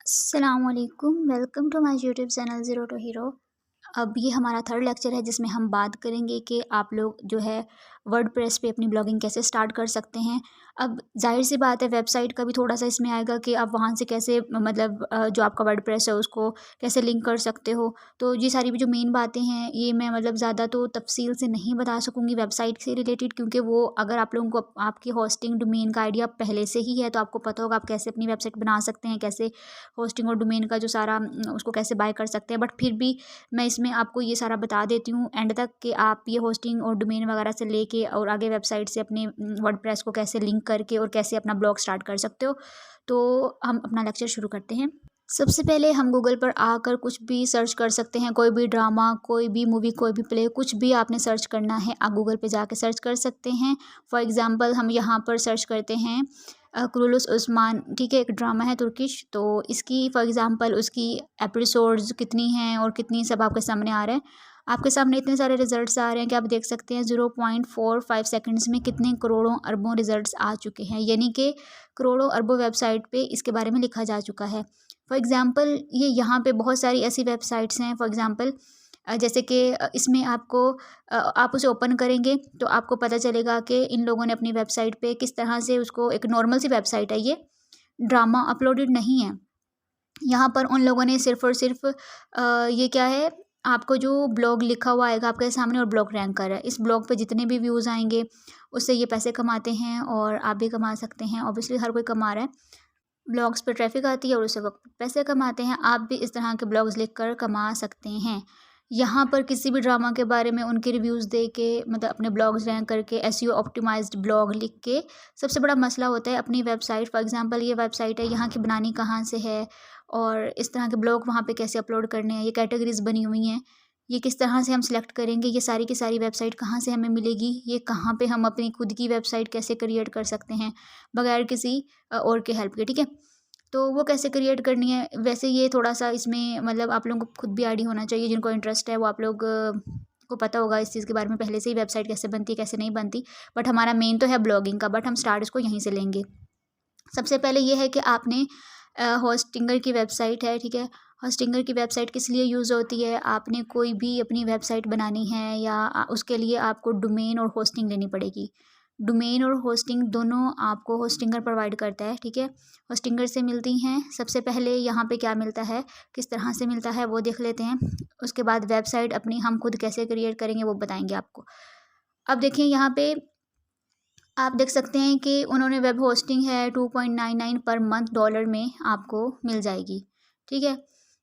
अस्सलामुअलैकुम, welcome to my YouTube channel zero to hero. अब ये हमारा थर्ड लेक्चर है जिसमें हम बात करेंगे कि आप लोग जो है वर्डप्रेस पे अपनी ब्लॉगिंग कैसे स्टार्ट कर सकते हैं। अब ज़ाहिर सी बात है वेबसाइट का भी थोड़ा सा इसमें आएगा कि आप वहाँ से कैसे मतलब जो आपका वर्डप्रेस है उसको कैसे लिंक कर सकते हो। तो ये सारी भी जो मेन बातें हैं ये मैं मतलब ज़्यादा तो तफसील से नहीं बता सकूँगी वेबसाइट से रिलेटेड, क्योंकि वो अगर आप लोगों को आपकी होस्टिंग डोमेन का आइडिया पहले से ही है तो आपको पता होगा आप कैसे अपनी वेबसाइट बना सकते हैं, कैसे होस्टिंग और डोमेन का जो सारा उसको कैसे बाय कर सकते हैं। बट फिर भी मैं इसमें आपको ये सारा बता देती हूँ एंड तक कि आप ये होस्टिंग और डोमेन वगैरह से लेके और आगे वेबसाइट से अपने वर्डप्रेस को कैसे लिंक करके और कैसे अपना ब्लॉग स्टार्ट कर सकते हो। तो हम अपना लेक्चर शुरू करते हैं। सबसे पहले हम गूगल पर आकर कुछ भी सर्च कर सकते हैं, कोई भी ड्रामा, कोई भी मूवी, कोई भी प्ले, कुछ भी आपने सर्च करना है आप गूगल पे जाके सर्च कर सकते हैं। फॉर एग्ज़ाम्पल हम यहाँ पर सर्च करते हैं कुरुलुस उस्मान, ठीक है, एक ड्रामा है तुर्किश। तो इसकी फॉर एग्ज़ाम्पल उसकी एपिसोड्स कितनी हैं और कितनी सब आपके सामने आ रहे हैं। आपके सामने इतने सारे रिजल्ट्स आ रहे हैं कि आप देख सकते हैं 0.45 सेकंड्स में कितने करोड़ों अरबों रिजल्ट्स आ चुके हैं, यानी कि करोड़ों अरबों वेबसाइट पे इसके बारे में लिखा जा चुका है। फॉर एग्ज़ाम्पल ये यहाँ पे बहुत सारी ऐसी वेबसाइट्स हैं, फॉर एग्ज़ाम्पल जैसे कि इसमें आपको आप उसे ओपन करेंगे तो आपको पता चलेगा कि इन लोगों ने अपनी वेबसाइट पे किस तरह से उसको, एक नॉर्मल सी वेबसाइट है ये, ड्रामा अपलोडेड नहीं है। यहाँ पर उन लोगों ने सिर्फ़ और सिर्फ ये क्या है, आपको जो ब्लॉग लिखा हुआ आएगा आपके सामने और ब्लॉग रैंक कर रहा है, इस ब्लॉग पे जितने भी व्यूज़ आएंगे उससे ये पैसे कमाते हैं और आप भी कमा सकते हैं। ऑब्वियसली हर कोई कमा रहा है, ब्लॉग्स पे ट्रैफिक आती है और उससे वो पैसे कमाते हैं। आप भी इस तरह के ब्लॉग्स लिखकर कमा सकते हैं। यहाँ पर किसी भी ड्रामा के बारे में उनके रिव्यूज़ दे के मतलब अपने ब्लॉग्स रैंक करके एसईओ ऑप्टिमाइज्ड ब्लॉग लिख के, सबसे बड़ा मसला होता है अपनी वेबसाइट, फॉर एग्जांपल ये वेबसाइट है, यहाँ की बनानी कहाँ से है और इस तरह के ब्लॉग वहाँ पे कैसे अपलोड करने हैं, ये कैटेगरीज़ बनी हुई हैं, ये किस तरह से हम सिलेक्ट करेंगे, ये सारी की सारी वेबसाइट कहाँ से हमें मिलेगी, ये कहाँ पे हम अपनी खुद की वेबसाइट कैसे क्रिएट कर सकते हैं बगैर किसी और के हेल्प के, ठीक है। तो वो कैसे क्रिएट करनी है, वैसे ये थोड़ा-सा इसमें मतलब आप लोगों को खुद भी आइडिया होना चाहिए, जिनको इंटरेस्ट है वो आप लोग को पता होगा इस चीज़ के बारे में पहले से ही, वेबसाइट कैसे बनती है, कैसे नहीं बनती। बट हमारा मेन तो है ब्लॉगिंग का, बट हम स्टार्ट इसको यहीं से लेंगे। सबसे पहले ये है कि आपने होस्टिंगर की वेबसाइट है, ठीक है। होस्टिंगर की वेबसाइट किस लिए यूज़ होती है, आपने कोई भी अपनी वेबसाइट बनानी है या उसके लिए आपको डोमेन और होस्टिंग लेनी पड़ेगी। डोमेन और होस्टिंग दोनों आपको होस्टिंगर प्रोवाइड करता है, ठीक है। होस्टिंगर से मिलती हैं। सबसे पहले यहाँ पे क्या मिलता है, किस तरह से मिलता है वो देख लेते हैं। उसके बाद वेबसाइट अपनी हम खुद कैसे क्रिएट करेंगे वो बताएंगे आपको। अब देखिए यहाँ पे आप देख सकते हैं कि उन्होंने वेब होस्टिंग है 2.99 पर मंथ डॉलर में आपको मिल जाएगी, ठीक है।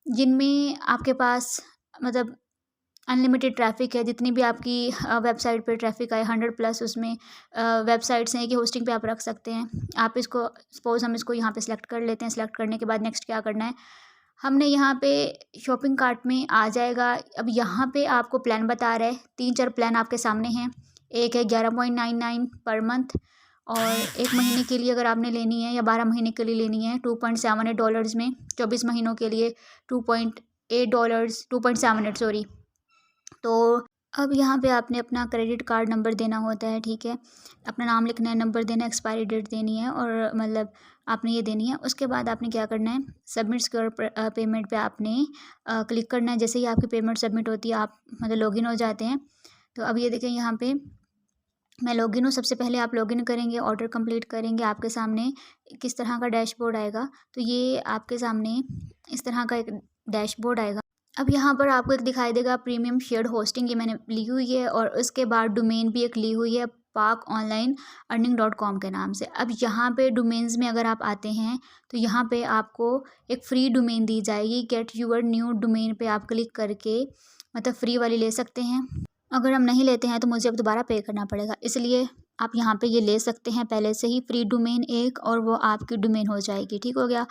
जिनमें आपके पास मतलब अनलिमिटेड ट्रैफ़िक है, जितनी भी आपकी वेबसाइट पे ट्रैफ़िक आए 100 प्लस उसमें वेबसाइट्स हैं कि होस्टिंग पे आप रख सकते हैं। आप इसको सपोज़ हम इसको यहाँ पे सिलेक्ट कर लेते हैं, सिलेक्ट करने के बाद नेक्स्ट क्या करना है, हमने यहाँ पे शॉपिंग कार्ट में आ जाएगा। अब यहाँ पे आपको प्लान बता रहा है, 3-4 प्लान आपके सामने हैं। एक है 11.99 पर मंथ, और 1 महीने के लिए अगर आपने लेनी है या 12 महीने के लिए लेनी है $2.78 में, 24 महीनों के लिए $2.8 2.78 सॉरी। तो अब यहाँ पे आपने अपना क्रेडिट कार्ड नंबर देना होता है, ठीक है। अपना नाम लिखना है, नंबर देना है, एक्सपायरी डेट देनी है और मतलब आपने ये देनी है। उसके बाद आपने क्या करना है, सबमिट सिक्योर पेमेंट पे आपने क्लिक करना है। जैसे ही आपकी पेमेंट सबमिट होती है आप मतलब लॉगिन हो जाते हैं। तो अब ये देखें यहाँ पे मैं लॉगिन हूँ। सबसे पहले आप लॉगिन करेंगे, ऑर्डर कंप्लीट करेंगे, आपके सामने किस तरह का डैशबोर्ड आएगा। तो ये आपके सामने इस तरह का एक डैशबोर्ड आएगा। अब यहाँ पर आपको एक दिखाई देगा प्रीमियम शेयर्ड होस्टिंग, ये मैंने ली हुई है और उसके बाद डोमेन भी एक ली हुई है पाक ऑनलाइन अर्निंग .com के नाम से। अब यहाँ पे डोमेन्स में अगर आप आते हैं तो यहाँ पे आपको एक फ्री डोमेन दी जाएगी, गेट यूअर न्यू डोमेन पे आप क्लिक करके मतलब फ्री वाली ले सकते हैं। अगर हम नहीं लेते हैं तो मुझे अब दोबारा पे करना पड़ेगा, इसलिए आप यहाँ पे ये ले सकते हैं पहले से ही फ्री डोमेन एक, और वो आपकी डोमेन हो जाएगी, ठीक हो गया।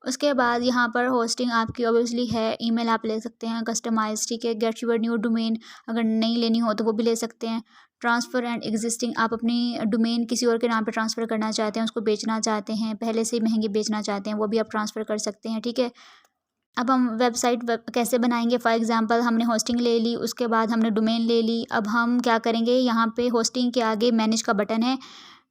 उसके बाद यहाँ पर होस्टिंग आपकी ऑब्वियसली है, ईमेल आप ले सकते हैं कस्टमाइज, ठीक है। गेट यूअर न्यू डोमेन अगर नहीं लेनी हो तो वो भी ले सकते हैं। ट्रांसफ़र एंड एग्जिस्टिंग, आप अपनी डोमेन किसी और के नाम पे ट्रांसफ़र करना चाहते हैं, उसको बेचना चाहते हैं, पहले से ही महंगी बेचना चाहते हैं, वो भी आप ट्रांसफ़र कर सकते हैं, ठीक है। अब हम वेबसाइट कैसे बनाएंगे, फॉर एग्जांपल हमने होस्टिंग ले ली, उसके बाद हमने डोमेन ले ली। अब हम क्या करेंगे, यहाँ पे होस्टिंग के आगे मैनेज का बटन है,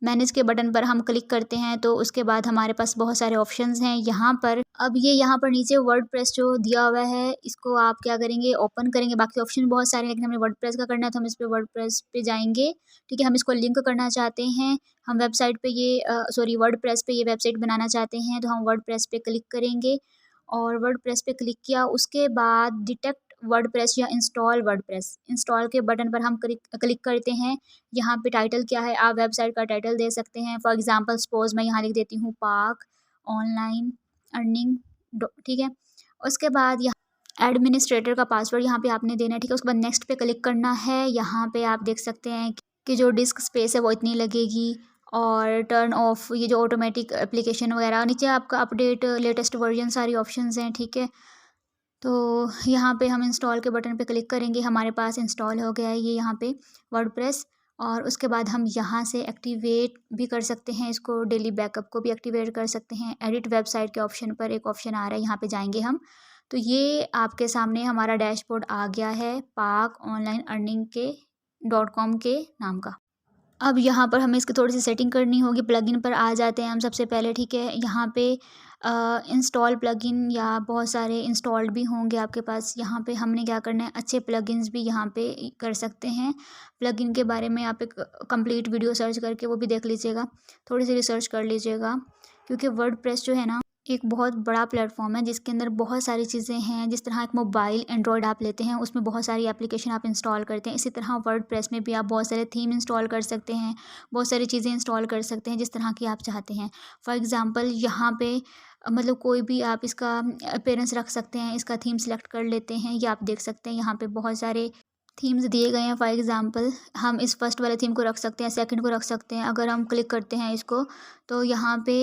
मैनेज के बटन पर हम क्लिक करते हैं तो उसके बाद हमारे पास बहुत सारे ऑप्शंस हैं यहाँ पर। अब ये यहाँ पर नीचे वर्डप्रेस जो दिया हुआ है इसको आप क्या करेंगे, ओपन करेंगे। बाकी ऑप्शन बहुत सारे हैं लेकिन हमें वर्डप्रेस का करना है तो हम इस पर वर्डप्रेस पे जाएंगे। ठीक है, हम इसको लिंक करना चाहते हैं, हम वेबसाइट पे ये वर्डप्रेस पे ये वेबसाइट बनाना चाहते हैं तो हम वर्डप्रेस पे क्लिक करेंगे। और वर्डप्रेस पे क्लिक किया, उसके बाद डिटेक्ट वर्डप्रेस या इंस्टॉल वर्डप्रेस, इंस्टॉल के बटन पर हम क्लिक करते हैं। यहाँ पे टाइटल क्या है, आप वेबसाइट का टाइटल दे सकते हैं। फॉर एग्जांपल सपोज मैं यहाँ लिख देती हूँ पाक ऑनलाइन अर्निंग, ठीक है। उसके बाद यहाँ एडमिनिस्ट्रेटर का पासवर्ड यहाँ पे आपने देना है, ठीक है। उसके बाद नेक्स्ट पे क्लिक करना है। यहाँ पे आप देख सकते हैं कि जो डिस्क स्पेस है वो इतनी लगेगी। और टर्न ऑफ ये जो ऑटोमेटिक एप्लीकेशन वगैरह, नीचे आपका अपडेट लेटेस्ट वर्जन सारी ऑप्शंस हैं, ठीक है। तो यहाँ पे हम इंस्टॉल के बटन पे क्लिक करेंगे, हमारे पास इंस्टॉल हो गया है ये यहाँ पे वर्डप्रेस। और उसके बाद हम यहाँ से एक्टिवेट भी कर सकते हैं इसको, डेली बैकअप को भी एक्टिवेट कर सकते हैं। एडिट वेबसाइट के ऑप्शन पर एक ऑप्शन आ रहा है, यहाँ पे जाएंगे हम। तो ये आपके सामने हमारा डैशबोर्ड आ गया है पाक ऑनलाइन अर्निंग के .com के नाम का। अब यहाँ पर हमें इसकी थोड़ी सी सेटिंग करनी होगी। प्लगइन पर आ जाते हैं हम सबसे पहले, ठीक है। यहाँ पे इंस्टॉल प्लगइन या बहुत सारे इंस्टॉल्ड भी होंगे आपके पास। यहाँ पे हमने क्या करना है, अच्छे प्लगइन्स भी यहाँ पे कर सकते हैं। प्लगइन के बारे में आप एक कंप्लीट वीडियो सर्च करके वो भी देख लीजिएगा, थोड़ी सी रिसर्च कर लीजिएगा। क्योंकि वर्डप्रेस जो है ना एक बहुत बड़ा प्लेटफॉर्म है जिसके अंदर बहुत सारी चीज़ें हैं। जिस तरह एक मोबाइल एंड्रॉयड आप लेते हैं उसमें बहुत सारी एप्लीकेशन आप इंस्टॉल करते हैं, इसी तरह वर्डप्रेस में भी आप बहुत सारे थीम इंस्टॉल कर सकते हैं, बहुत सारी चीज़ें इंस्टॉल कर सकते हैं जिस तरह की आप चाहते हैं। फॉर एग्ज़ाम्पल यहाँ पे मतलब कोई भी आप इसका अपीयरेंस रख सकते हैं, इसका थीम सेलेक्ट कर लेते हैं। ये आप देख सकते हैं यहाँ पे बहुत सारे थीम्स दिए गए हैं। फॉर एग्ज़ाम्पल हम इस फर्स्ट वाले थीम को रख सकते हैं, सेकंड को रख सकते हैं। अगर हम क्लिक करते हैं इसको तो यहाँ पे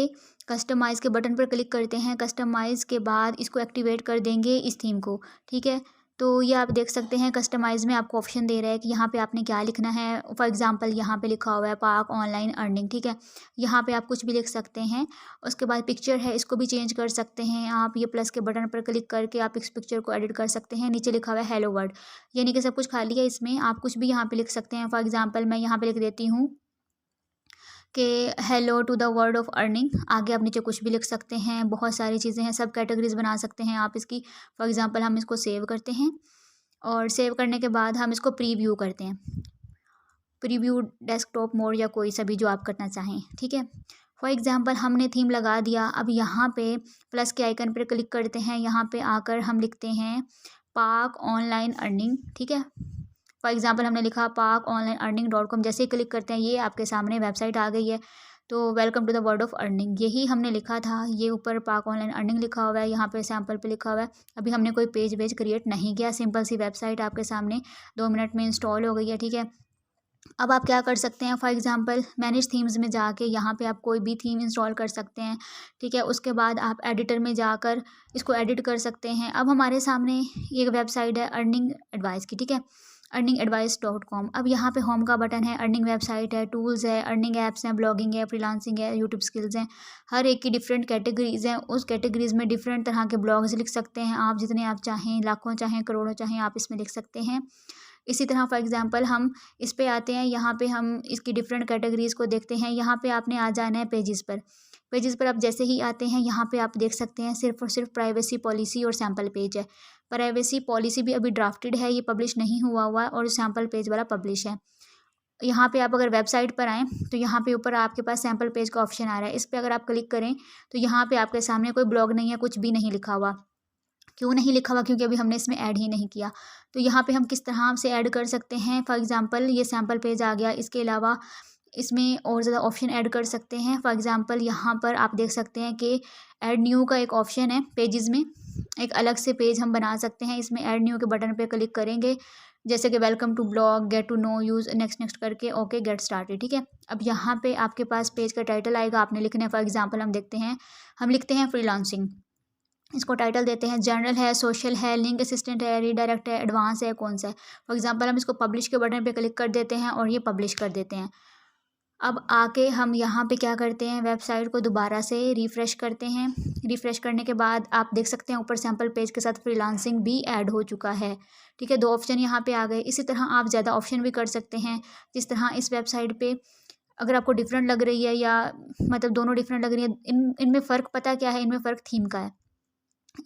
कस्टमाइज़ के बटन पर क्लिक करते हैं, कस्टमाइज़ के बाद इसको एक्टिवेट कर देंगे इस थीम को, ठीक है। तो ये आप देख सकते हैं कस्टमाइज़ में आपको ऑप्शन दे रहा है कि यहाँ पे आपने क्या लिखना है। फॉर एग्ज़ाम्पल यहाँ पे लिखा हुआ है पाक ऑनलाइन अर्निंग, ठीक है। यहाँ पे आप कुछ भी लिख सकते हैं। उसके बाद पिक्चर है, इसको भी चेंज कर सकते हैं आप। ये प्लस के बटन पर क्लिक करके आप इस पिक्चर को एडिट कर सकते हैं। नीचे लिखा हुआ है हेलो वर्ल्ड, यानी कि सब कुछ खाली है, इसमें आप कुछ भी यहाँ पे लिख सकते हैं। फॉर एग्ज़ाम्पल मैं यहाँ पे लिख देती हूँ कि hello to the world of earning. आगे आप नीचे कुछ भी लिख सकते हैं, बहुत सारी चीज़ें हैं, सब कैटेगरीज बना सकते हैं आप इसकी। फॉर एग्ज़ाम्पल हम इसको सेव करते हैं और सेव करने के बाद हम इसको प्रीव्यू करते हैं, प्रीव्यू डेस्कटॉप मोड या कोई सा भी जो आप करना चाहें, ठीक है। फॉर एग्ज़ाम्पल हमने थीम लगा दिया। अब यहाँ पे प्लस के आइकन पर क्लिक करते हैं, यहाँ पे आकर हम लिखते हैं पाक ऑनलाइन अर्निंग, ठीक है। फॉर एग्ज़ाम्पल हमने लिखा पाक ऑनलाइन अर्निंग .com। जैसे ही क्लिक करते हैं ये आपके सामने वेबसाइट आ गई है। तो welcome to the world of earning, यही हमने लिखा था। ये ऊपर पाक ऑनलाइन अर्निंग लिखा हुआ है, यहाँ पे सैम्पल पे लिखा हुआ है। अभी हमने कोई पेज वेज क्रिएट नहीं किया, सिंपल सी वेबसाइट आपके सामने 2 मिनट में इंस्टॉल हो गई है, ठीक है। अब आप क्या कर सकते हैं, फॉर एग्ज़ाम्पल मैनेज थीम्स में जाके यहाँ पे आप कोई भी थीम इंस्टॉल कर सकते हैं, ठीक है। उसके बाद आप एडिटर में जाकर इसको एडिट कर सकते हैं। अब हमारे सामने एक वेबसाइट है अर्निंग एडवाइस की, ठीक है, earningadvice.com। अब यहाँ पे होम का बटन है, अर्निंग वेबसाइट है, टूल्स है, अर्निंग ऐप्स हैं, ब्लॉगिंग है, फ्रीलांसिंग है, यूट्यूब स्किल्स हैं। हर एक की डिफरेंट कैटेगरीज हैं, उस कैटेगरीज में डिफरेंट तरह के ब्लॉग्स लिख सकते हैं आप, जितने आप चाहें, लाखों चाहें, करोड़ों चाहें, आप इसमें लिख सकते हैं। इसी तरह फॉर एग्ज़ाम्पल हम इस पे आते हैं, यहाँ पे हम इसकी डिफरेंट कैटेगरीज़ को देखते हैं। यहाँ पे आपने आ जाना है पेजेस पर। पेजेस पर आप जैसे ही आते हैं यहाँ पे आप देख सकते हैं सिर्फ और सिर्फ प्राइवेसी पॉलिसी और सैम्पल पेज है। प्राइवेसी पॉलिसी भी अभी ड्राफ्टेड है, ये पब्लिश नहीं हुआ है, और सैम्पल पेज वाला पब्लिश है। यहाँ पे आप अगर वेबसाइट पर आएँ तो यहाँ पे ऊपर आपके पास सैम्पल पेज का ऑप्शन आ रहा है, इस पर अगर आप क्लिक करें तो यहाँ पे आपके सामने कोई ब्लॉग नहीं है, कुछ भी नहीं लिखा हुआ। क्यों नहीं लिखा हुआ? क्योंकि अभी हमने इसमें ऐड ही नहीं किया। तो यहाँ पे हम किस तरह से ऐड कर सकते हैं, फॉर एग्ज़ाम्पल ये सैम्पल पेज आ गया, इसके अलावा इसमें और ज़्यादा ऑप्शन ऐड कर सकते हैं। फॉर एग्ज़ाम्पल यहाँ पर आप देख सकते हैं कि ऐड न्यू का एक ऑप्शन है, पेजेस में एक अलग से पेज हम बना सकते हैं। इसमें ऐड न्यू के बटन पे क्लिक करेंगे, जैसे कि welcome to blog, get to know, use, next next करके ओके गेट स्टार्टेड, ठीक है। अब यहाँ पे आपके पास पेज का टाइटल आएगा, आपने लिखना है। फॉर एग्ज़ाम्पल हम देखते हैं, हम लिखते हैं फ्रीलांसिंग, इसको टाइटल देते हैं, जनरल है, सोशल है, लिंक असिस्टेंट है, रीडायरेक्ट है, एडवांस है, कौन सा है। फॉर एग्ज़ाम्पल हम इसको पब्लिश के बटन पे क्लिक कर देते हैं और ये पब्लिश कर देते हैं। अब आके हम यहाँ पे क्या करते हैं, वेबसाइट को दोबारा से रिफ़्रेश करते हैं। रिफ़्रेश करने के बाद आप देख सकते हैं ऊपर सैम्पल पेज के साथ फ्रीलांसिंग भी ऐड हो चुका है, ठीक है। 2 ऑप्शन यहाँ पे आ गए। इसी तरह आप ज़्यादा ऑप्शन भी कर सकते हैं, जिस तरह इस वेबसाइट पे अगर आपको डिफरेंट लग रही है या मतलब दोनों डिफरेंट लग रही है, इनमें फ़र्क पता क्या है, इनमें फ़र्क थीम का है।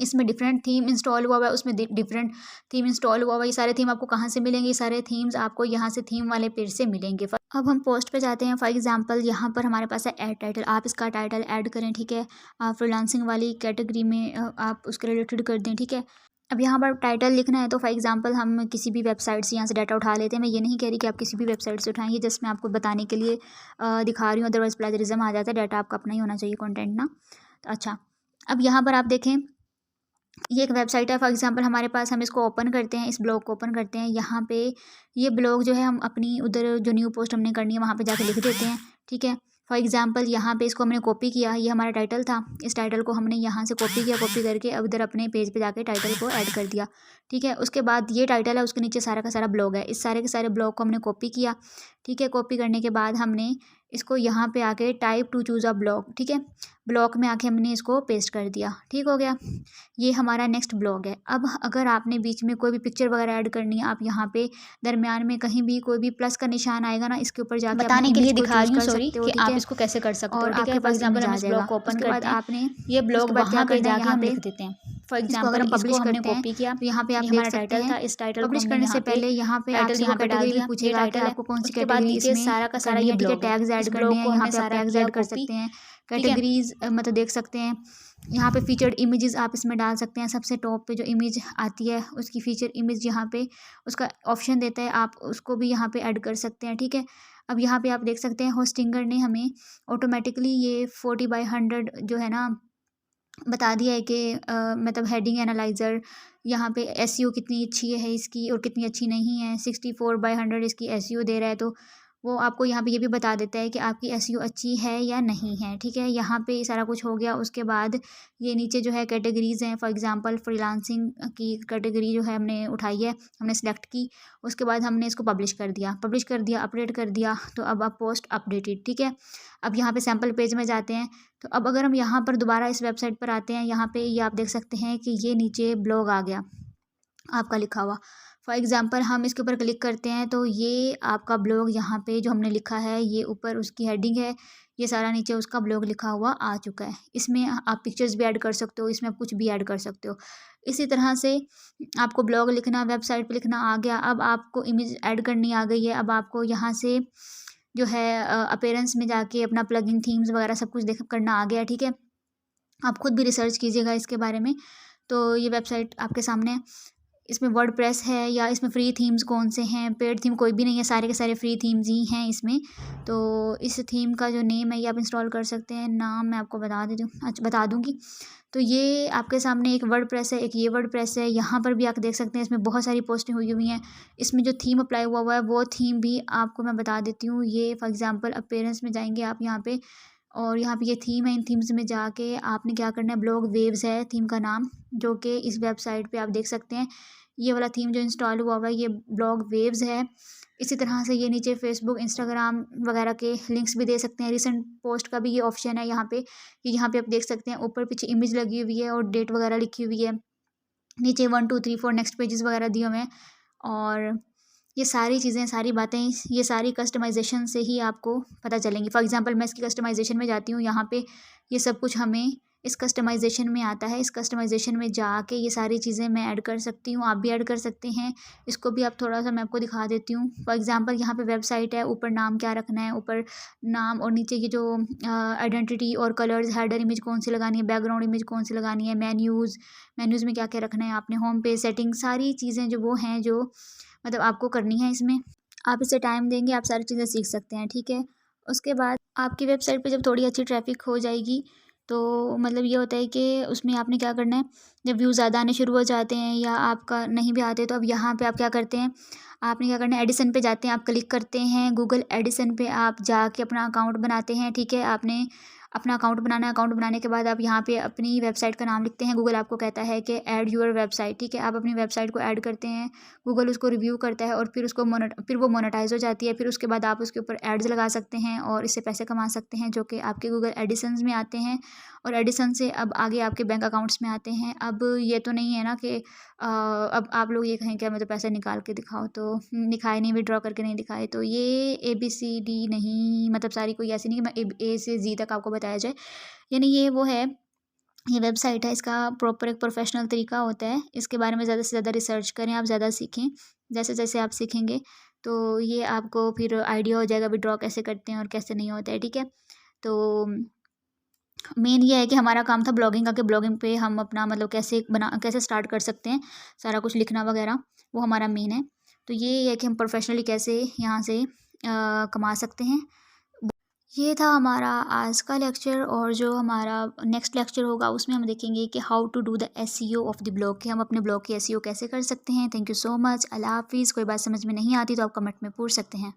इसमें डिफरेंट थीम इंस्टॉल हुआ हुआ है, उसमें डिफरेंट थीम इंस्टॉल हुआ हुआ है। ये सारे थीम आपको कहाँ से मिलेंगे? ये सारे थीम्स आपको यहाँ से थीम वाले पेज से मिलेंगे। अब हम पोस्ट पे जाते हैं। फॉर एग्जांपल यहाँ पर हमारे पास है ऐड टाइटल, आप इसका टाइटल ऐड करें, ठीक है। आप फ्रीलांसिंग वाली कैटेगरी में आप उसके रिलेटेड कर दें, ठीक है। अब यहाँ पर टाइटल लिखना है, तो फॉर एग्जांपल हम किसी भी वेबसाइट से यहाँ से डाटा उठा लेते हैं। मैं ये नहीं कह रही कि आप किसी भी वेबसाइट से उठाएं, ये जस्ट मैं आपको बताने के लिए दिखा रही हूँ, अदरवाइज प्लेजरिज्म आ जाता है। डाटा आपका अपना ही होना चाहिए, कंटेंट ना। तो अच्छा, अब यहाँ पर आप देखें, ये एक वेबसाइट है। फॉर एग्जांपल हमारे पास, हम इसको ओपन करते हैं, इस ब्लॉग को ओपन करते हैं। यहाँ पे ये ब्लॉग जो है हम अपनी उधर जो न्यू पोस्ट हमने करनी है वहाँ पे जाके लिख देते हैं, ठीक है। फॉर एग्जांपल यहाँ पे इसको हमने कॉपी किया, ये हमारा टाइटल था, इस टाइटल को हमने यहाँ से कॉपी किया, कॉपी करके अब इधर अपने पेज पे जाके टाइटल को ऐड कर दिया, ठीक है। उसके बाद ये टाइटल है, उसके नीचे सारा का सारा ब्लॉग है, इस सारे के सारे ब्लॉग को हमने कॉपी किया, ठीक है। कॉपी करने के बाद हमने इसको यहाँ पे आके type two choose a blog, ठीक है, ब्लॉग में आके हमने इसको पेस्ट कर दिया, ठीक हो गया। ये हमारा नेक्स्ट ब्लॉग है। अब अगर आपने बीच में कोई भी पिक्चर वगैरह ऐड करनी है, आप यहाँ पे दरमियान में कहीं भी कोई भी प्लस का निशान आएगा ना, इसके ऊपर जाके बताने के लिए दिखा रही हूँ, सॉरी, कि आप इसको कैसे कर सकते हो, और ठीक है। आपके फॉर पास एग्जांपल हम आ इस जाएगा। ब्लॉग को ओपन उसके बाद करते हैं, आपने ये ब्लॉग वहाँ पे जाके हम पे लिख देते हैं। फॉर इसको एग्जांपल अगर हम पब्लिश हमने करते हैं, कॉपी किया, तो यहाँ पे आप ये देख हमारा सकते टाइटल था, हैं। इस टाइटल को पब्लिश हमने करने से यहाँ पे पहले यहाँ पे टाइटल आपसे यहाँ वो पे डाल कैटेगरी भी दिया, ये पूछेगा कि टाइटल है। आपको कौन सी उसके बाद कैटेगरी नीचे इसमें सारा का सारा करनी ये है, ठीक है। ब्लॉग है। टैग्स इस ऐड करने ब्लॉग हैं, को यहाँ हमने पे आप सारा टैग्स किया ऐड कर कॉपी, सकते हैं। ठीक है। कैटेगरीज मतलब देख सकते हैं, यहाँ पे फीचर्ड इमेजेस आप इसमें डाल सकते हैं। सबसे टॉप पे जो इमेज आती है उसकी फीचर इमेज यहाँ पे उसका ऑप्शन देता है, आप उसको भी यहाँ पे ऐड कर सकते हैं, ठीक है। अब यहाँ पे आप देख सकते हैं होस्टिंगर ने हमें ऑटोमेटिकली ये 40/100 जो है ना बता दिया है कि मतलब हेडिंग एनालाइज़र यहाँ पे एसईओ कितनी अच्छी है इसकी और कितनी अच्छी नहीं है। 64/100 इसकी एसईओ दे रहा है, तो वो आपको यहाँ पे ये भी बता देता है कि आपकी एसईओ अच्छी है या नहीं है, ठीक है। यहाँ पे ये सारा कुछ हो गया। उसके बाद ये नीचे जो है कैटेगरीज़ हैं, फॉर एग्जांपल फ्रीलांसिंग की कैटेगरी जो है हमने उठाई है, हमने सेलेक्ट की। उसके बाद हमने इसको पब्लिश कर दिया, अपडेट कर दिया। तो अब आप पोस्ट अपडेटेड, ठीक है। अब यहाँ पे सैम्पल पेज में जाते हैं। तो अब अगर हम यहाँ पर दोबारा इस वेबसाइट पर आते हैं, यहाँ पे ये आप देख सकते हैं कि ये नीचे ब्लॉग आ गया आपका लिखा हुआ। फॉर एग्जांपल हम इसके ऊपर क्लिक करते हैं, तो ये आपका ब्लॉग यहाँ पे जो हमने लिखा है, ये ऊपर उसकी हेडिंग है, ये सारा नीचे उसका ब्लॉग लिखा हुआ आ चुका है। इसमें आप पिक्चर्स भी ऐड कर सकते हो, इसमें आप कुछ भी ऐड कर सकते हो। इसी तरह से आपको ब्लॉग लिखना, वेबसाइट पे लिखना आ गया। अब आपको इमेज ऐड करनी आ गई है। अब आपको यहाँ से जो है अपीयरेंस में जाके अपना प्लगइन थीम्स वगैरह सब कुछ देख करना आ गया, ठीक है। आप खुद भी रिसर्च कीजिएगा इसके बारे में। तो ये वेबसाइट आपके सामने है। इसमें वर्डप्रेस है या इसमें फ्री थीम्स कौन से हैं, पेड थीम कोई भी नहीं है, सारे के सारे फ्री थीम्स ही हैं इसमें। तो इस थीम का जो नेम है ये आप इंस्टॉल कर सकते हैं। नाम मैं आपको बता देती हूँ, अच्छा बता दूँगी। तो ये आपके सामने एक वर्डप्रेस है, एक ये वर्डप्रेस है। यहाँ पर भी आप देख सकते हैं, इसमें बहुत सारी पोस्टें हुई हुई हैं। इसमें जो थीम अप्लाई हुआ हुआ है वो थीम भी आपको मैं बता देती हूँ। ये फॉर एग्जांपल अपीयरेंस में जाएंगे आप यहाँ पे, और यहाँ पे ये थीम है। इन थीम्स में जाके आपने क्या करना है, ब्लॉग वेव्स है थीम का नाम, जो कि इस वेबसाइट पे आप देख सकते हैं। ये वाला थीम जो इंस्टॉल हुआ हुआ है ये ब्लॉग वेव्स है। इसी तरह से ये नीचे फेसबुक, इंस्टाग्राम वगैरह के लिंक्स भी दे सकते हैं। रिसेंट पोस्ट का भी ये ऑप्शन है यहाँ पे, कि यहाँ पे आप देख सकते हैं ऊपर पीछे इमेज लगी हुई है और डेट वगैरह लिखी हुई है। नीचे 1 2 3 4 नेक्स्ट पेजेस वगैरह दिए हुए हैं। और ये सारी चीज़ें, सारी बातें, ये सारी कस्टमाइजेशन से ही आपको पता चलेंगी। फॉर एग्जांपल मैं इसकी कस्टमाइजेशन में जाती हूँ, यहाँ पे ये सब कुछ हमें इस कस्टमाइजेशन में आता है। इस कस्टमाइजेशन में जाके ये सारी चीज़ें मैं ऐड कर सकती हूँ, आप भी ऐड कर सकते हैं। इसको भी आप थोड़ा सा मैं आपको दिखा देती हूँ। फॉर एग्जांपल यहाँ पे वेबसाइट है, ऊपर नाम क्या रखना है, ऊपर नाम और नीचे ये जो आइडेंटिटी और कलर्स, हेडर इमेज कौन सी लगानी है, बैकग्राउंड इमेज कौन सी लगानी है, मेन्यूज़ में क्या क्या रखना है आपने, होम पेज सेटिंग, सारी चीज़ें जो वो हैं जो मतलब आपको करनी है इसमें। आप इसे टाइम देंगे, आप सारी चीज़ें सीख सकते हैं, ठीक है। उसके बाद आपकी वेबसाइट पे जब थोड़ी अच्छी ट्रैफिक हो जाएगी, तो मतलब ये होता है कि उसमें आपने क्या करना है, जब व्यूज़ ज़्यादा आने शुरू हो जाते हैं या आपका नहीं भी आते, तो अब यहाँ पे आप क्या करते हैं, आपने क्या करना है, एडिसन पे जाते हैं, आप क्लिक करते हैं। गूगल एडिसन पे आप जाके अपना अकाउंट बनाते हैं, ठीक है। आपने अपना अकाउंट बनाना है। अकाउंट बनाने के बाद आप यहाँ पे अपनी वेबसाइट का नाम लिखते हैं। गूगल आपको कहता है कि ऐड यूर वेबसाइट, ठीक है। आप अपनी वेबसाइट को ऐड करते हैं, गूगल उसको रिव्यू करता है और फिर वो मोनेटाइज हो जाती है। फिर उसके बाद आप उसके ऊपर एड्स लगा सकते हैं और इससे पैसे कमा सकते हैं, जो कि आपके गूगल एडिसन्स में आते हैं और एडिसन से अब आगे आपके बैंक अकाउंट्स में आते हैं। अब ये तो नहीं है ना कि अब आप लोग ये कहें कि हमें तो पैसे निकाल के दिखाओ, तो दिखाए नहीं, विड्रॉ करके नहीं दिखाए, तो ये ABCD नहीं, मतलब सारी कोई ऐसी नहीं कि मैं A से Z तक आपको बताया जाए। यानी ये वो है, ये वेबसाइट है, इसका प्रॉपर एक प्रोफेशनल तरीका होता है। इसके बारे में ज़्यादा से ज़्यादा रिसर्च करें, आप ज़्यादा सीखें। जैसे जैसे आप सीखेंगे तो ये आपको फिर आइडिया हो जाएगा विड्रॉ कैसे करते हैं और कैसे नहीं होता है, ठीक है। तो मेन ये है कि हमारा काम था ब्लॉगिंग का, कि ब्लॉगिंग पे हम अपना मतलब कैसे स्टार्ट कर सकते हैं, सारा कुछ लिखना वगैरह, वो हमारा मेन है। तो ये है कि हम प्रोफेशनली कैसे यहाँ से कमा सकते हैं। ये था हमारा आज का लेक्चर, और जो हमारा नेक्स्ट लेक्चर होगा उसमें हम देखेंगे कि how to do the SEO of the blog, कि हम अपने ब्लॉग की SEO कैसे कर सकते हैं। Thank you so much. अल्लाह हाफिज़। कोई बात समझ में नहीं आती तो आप कमेंट में पूछ सकते हैं।